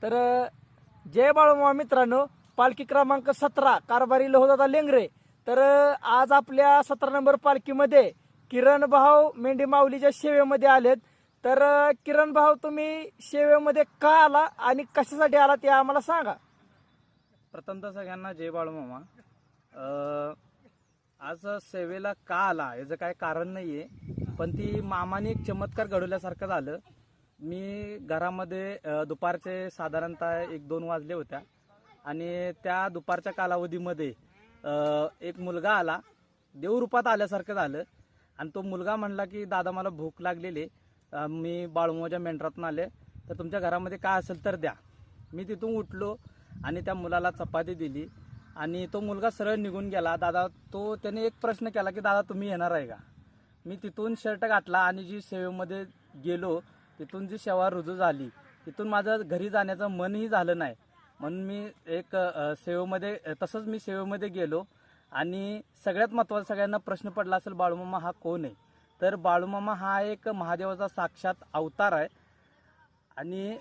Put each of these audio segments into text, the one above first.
तर जय बाळूमामा मित्रांनो, पालखी क्रमांक 17 कारभारी लोहदादा लेंगरे. तर आज आपल्या 17 नंबर पालखीमध्ये किरण भाऊ मेंढी माऊलीच्या सेवेमध्ये आलेत. तर किरण भाऊ, तुम्ही सेवेमध्ये का आला आणि कशासाठी आला ते आम्हाला सांगा. प्रथमतः सगळ्यांना जय बाळूमामा. आज सेवेला का आला याचं काय कारण नाहीये, पण ती मामाने एक चमत्कार घडवल्यासारखं झालं. मी घरामध्ये दुपारचे साधारणतः 1-2 वाजले होत्या आणि त्या दुपारच्या कालावधीमध्ये एक मुलगा आला, देवरूपात आल्यासारखं झालं. आणि तो मुलगा म्हणला की दादा मला भूक लागलेली, मी बाळूमामाच्या मेंढरातून आले, तर तुमच्या घरामध्ये काय असेल तर द्या. मी तिथून उठलो आणि त्या मुलाला चपाती दिली आणि तो मुलगा सरळ निघून गेला. त्याने एक प्रश्न केला की दादा तुम्ही येणार आहे का. मी तिथून शर्ट घातला आणि जी सेवेमध्ये गेलो, तिथून जी सेवा रुजू झाली, तिथून माझं घरी जाण्याचं मनही झालं नाही. म्हणून मी एक तसंच मी सेवेमध्ये गेलो. आणि सगळ्यात महत्त्वाचा सगळ्यांना प्रश्न पडला असेल, बाळूमामा हा कोण आहे. तर बाळूमामा हा एक महादेवाचा साक्षात अवतार आहे. आणि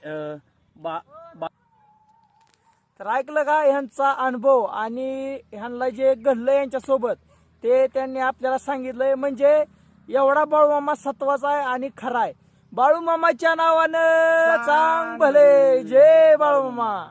तर ऐकलं का ह्यांचा अनुभव आणि ह्यांना जे घडलं यांच्यासोबत ते त्यांनी आपल्याला सांगितलंय. म्हणजे एवढा बाळूमामा सत्वाचा आहे आणि खरा आहे. बाळूमामाच्या नावानं चांग भले. जय बाळूमामा.